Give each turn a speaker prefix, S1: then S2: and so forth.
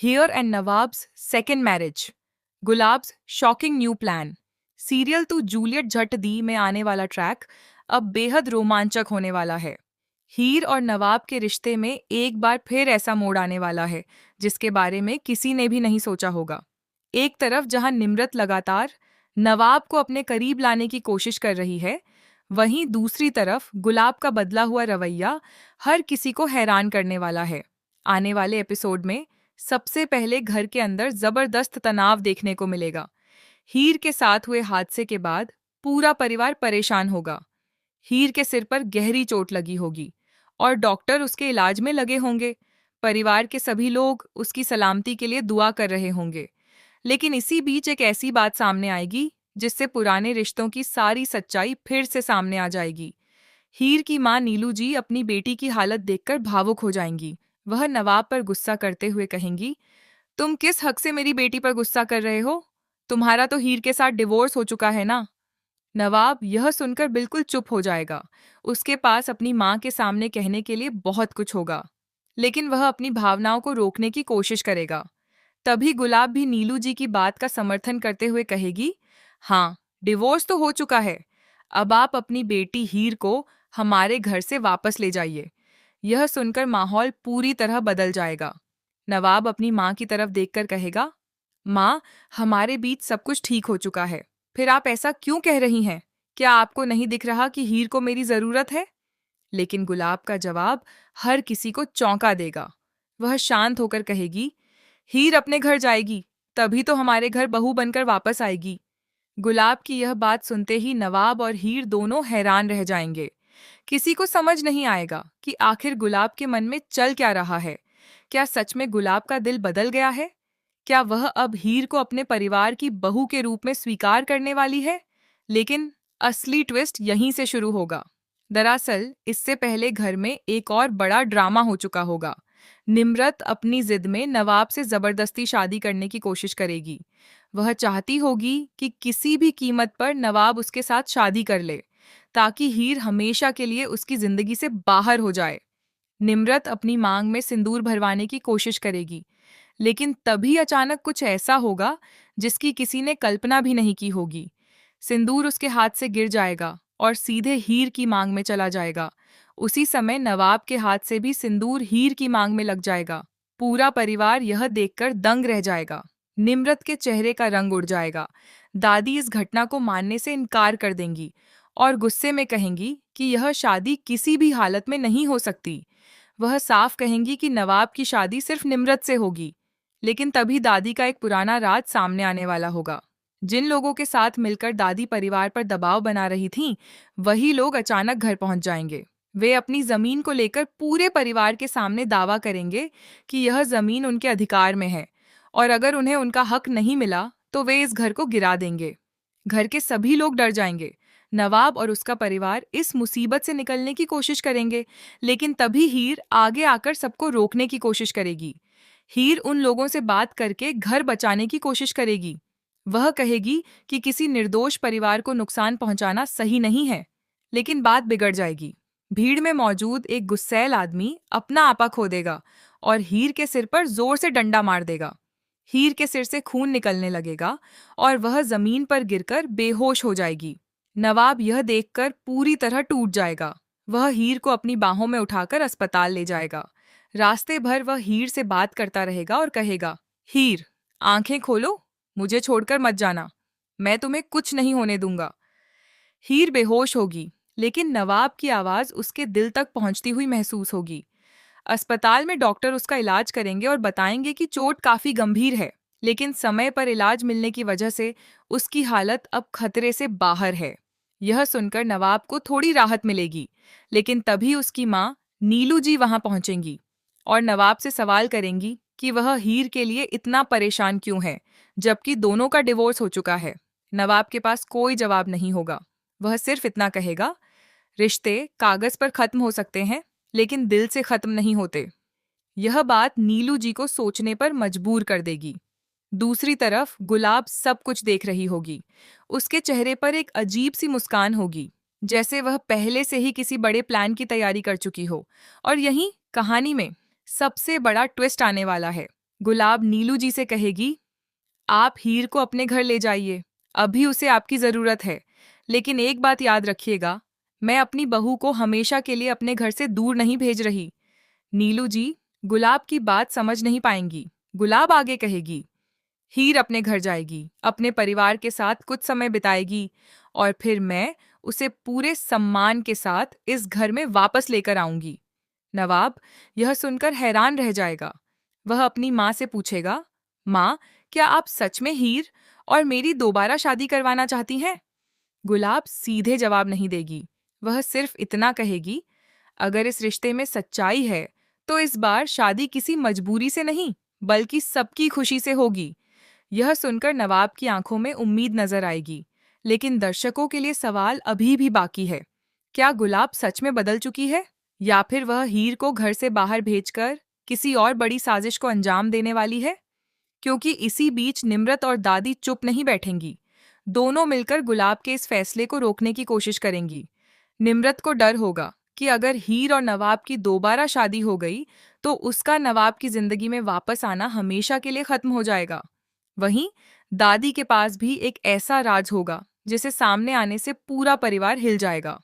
S1: Here and Nawab's second marriage, Gulab's shocking new plan. Serial Tu Juliet Jatt Di में आने वाला ट्रैक अब बेहद रोमांचक होने वाला है। हीर और नवाब के रिश्ते में एक बार फिर ऐसा मोड़ आने वाला है जिसके बारे में किसी ने भी नहीं सोचा होगा। एक तरफ जहां निम्रत लगातार नवाब को अपने करीब लाने की कोशिश कर रही है, वहीं दूसरी तरफ गुलाब का बदला हुआ रवैया हर किसी को हैरान करने वाला है। आने वाले एपिसोड में सबसे पहले घर के अंदर जबरदस्त तनाव देखने को मिलेगा। हीर के साथ हुए हादसे के बाद पूरा परिवार परेशान होगा। हीर के सिर पर गहरी चोट लगी होगी और डॉक्टर उसके इलाज में लगे होंगे। परिवार के सभी लोग उसकी सलामती के लिए दुआ कर रहे होंगे। लेकिन इसी बीच एक ऐसी बात सामने आएगी जिससे पुराने रिश्तों की सारी सच्चाई फिर से सामने आ जाएगी। हीर की मां नीलू जी अपनी बेटी की हालत देखकर भावुक हो जाएंगी। वह नवाब पर गुस्सा करते हुए कहेंगी, तुम किस हक से मेरी बेटी पर गुस्सा कर रहे हो? तुम्हारा तो हीर के साथ डिवोर्स हो चुका है ना? नवाब यह सुनकर बिल्कुल चुप हो जाएगा। उसके पास अपनी मां के सामने कहने के लिए बहुत कुछ होगा, लेकिन वह अपनी भावनाओं को रोकने की कोशिश करेगा। तभी गुलाब भी नीलू जी की बात का समर्थन करते हुए कहेगी, हाँ, डिवोर्स तो हो चुका है। अब आप अपनी बेटी हीर को हमारे घर से वापस ले जाइए। यह सुनकर माहौल पूरी तरह बदल जाएगा। नवाब अपनी माँ की तरफ देखकर कहेगा, माँ, हमारे बीच सब कुछ ठीक हो चुका है, फिर आप ऐसा क्यों कह रही हैं? क्या आपको नहीं दिख रहा कि हीर को मेरी जरूरत है? लेकिन गुलाब का जवाब हर किसी को चौंका देगा। वह शांत होकर कहेगी, हीर अपने घर जाएगी, तभी तो हमारे घर बहू बनकर वापस आएगी। गुलाब की यह बात सुनते ही नवाब और हीर दोनों हैरान रह जाएंगे। किसी को समझ नहीं आएगा कि आखिर गुलाब के मन में चल क्या रहा है। क्या सच में गुलाब का दिल बदल गया है? क्या वह अब हीर को अपने परिवार की बहू के रूप में स्वीकार करने वाली है? लेकिन असली ट्विस्ट यहीं से शुरू होगा। दरअसल इससे पहले घर में एक और बड़ा ड्रामा हो चुका होगा। निम्रत अपनी जिद में नवाब से जबरदस्ती शादी करने की कोशिश करेगी। वह चाहती होगी कि किसी भी कीमत पर नवाब उसके साथ शादी कर ले, ताकि हीर हमेशा के लिए उसकी जिंदगी से बाहर हो जाए। निम्रत अपनी मांग में सिंदूर भरवाने की कोशिश करेगी, लेकिन तभी अचानक कुछ ऐसा होगा जिसकी किसी ने कल्पना भी नहीं की होगी। सिंदूर उसके हाथ से गिर जाएगा और सीधे हीर की मांग में चला जाएगा। उसी समय नवाब के हाथ से भी सिंदूर हीर की मांग में लग जाएगा। पूरा परिवार यह देखकर दंग रह जाएगा। निम्रत के चेहरे का रंग उड़ जाएगा। दादी इस घटना को मानने से इनकार कर देंगी और गुस्से में कहेंगी कि यह शादी किसी भी हालत में नहीं हो सकती। वह साफ कहेंगी कि नवाब की शादी सिर्फ निम्रत से होगी। लेकिन तभी दादी का एक पुराना राज सामने आने वाला होगा। जिन लोगों के साथ मिलकर दादी परिवार पर दबाव बना रही थीं, वही लोग अचानक घर पहुंच जाएंगे। वे अपनी जमीन को लेकर पूरे परिवार के सामने दावा करेंगे कि यह जमीन उनके अधिकार में है और अगर उन्हें उनका हक नहीं मिला तो वे इस घर को गिरा देंगे। घर के सभी लोग डर जाएंगे। नवाब और उसका परिवार इस मुसीबत से निकलने की कोशिश करेंगे, लेकिन तभी हीर आगे आकर सबको रोकने की कोशिश करेगी। हीर उन लोगों से बात करके घर बचाने की कोशिश करेगी। वह कहेगी कि किसी निर्दोष परिवार को नुकसान पहुंचाना सही नहीं है, लेकिन बात बिगड़ जाएगी। भीड़ में मौजूद एक गुस्सैल आदमी अपना आपा खो देगा और हीर के सिर पर जोर से डंडा मार देगा। हीर के सिर से खून निकलने लगेगा और वह जमीन पर गिरकर बेहोश हो जाएगी। नवाब यह देखकर पूरी तरह टूट जाएगा। वह हीर को अपनी बाहों में उठाकर अस्पताल ले जाएगा। रास्ते भर वह हीर से बात करता रहेगा और कहेगा, हीर, आंखें खोलो, मुझे छोड़कर मत जाना, मैं तुम्हें कुछ नहीं होने दूंगा। हीर बेहोश होगी, लेकिन नवाब की आवाज उसके दिल तक पहुंचती हुई महसूस होगी। अस्पताल में डॉक्टर उसका इलाज करेंगे और बताएंगे कि चोट काफी गंभीर है, लेकिन समय पर इलाज मिलने की वजह से उसकी हालत अब खतरे से बाहर है। यह सुनकर नवाब को थोड़ी राहत मिलेगी, लेकिन तभी उसकी माँ नीलू जी वहां पहुंचेंगी और नवाब से सवाल करेंगी कि वह हीर के लिए इतना परेशान क्यों है, जबकि दोनों का डिवोर्स हो चुका है। नवाब के पास कोई जवाब नहीं होगा। वह सिर्फ इतना कहेगा, रिश्ते कागज पर खत्म हो सकते हैं, लेकिन दिल से खत्म नहीं होते। यह बात नीलू जी को सोचने पर मजबूर कर देगी। दूसरी तरफ गुलाब सब कुछ देख रही होगी। उसके चेहरे पर एक अजीब सी मुस्कान होगी, जैसे वह पहले से ही किसी बड़े प्लान की तैयारी कर चुकी हो। और यहीं कहानी में सबसे बड़ा ट्विस्ट आने वाला है। गुलाब नीलू जी से कहेगी, आप हीर को अपने घर ले जाइए, अभी उसे आपकी जरूरत है। लेकिन एक बात याद रखिएगा, मैं अपनी बहू को हमेशा के लिए अपने घर से दूर नहीं भेज रही। नीलू जी गुलाब की बात समझ नहीं पाएंगी। गुलाब आगे कहेगी, हीर अपने घर जाएगी, अपने परिवार के साथ कुछ समय बिताएगी और फिर मैं उसे पूरे सम्मान के साथ इस घर में वापस लेकर आऊंगी। नवाब यह सुनकर हैरान रह जाएगा। वह अपनी माँ से पूछेगा, माँ, क्या आप सच में हीर और मेरी दोबारा शादी करवाना चाहती हैं? गुलाब सीधे जवाब नहीं देगी। वह सिर्फ इतना कहेगी, अगर इस रिश्ते में सच्चाई है, तो इस बार शादी किसी मजबूरी से नहीं, बल्कि सबकी खुशी से होगी। यह सुनकर नवाब की आंखों में उम्मीद नजर आएगी। लेकिन दर्शकों के लिए सवाल अभी भी बाकी है। क्या गुलाब सच में बदल चुकी है? या फिर वह हीर को घर से बाहर भेजकर किसी और बड़ी साजिश को अंजाम देने वाली है? क्योंकि इसी बीच निम्रत और दादी चुप नहीं बैठेंगी। दोनों मिलकर गुलाब के इस फैसले को रोकने की कोशिश करेंगी। निम्रत को डर होगा कि अगर हीर और नवाब की दोबारा शादी हो गई, तो उसका नवाब की जिंदगी में वापस आना हमेशा के लिए खत्म हो जाएगा। वहीं दादी के पास भी एक ऐसा राज होगा जिसे सामने आने से पूरा परिवार हिल जाएगा।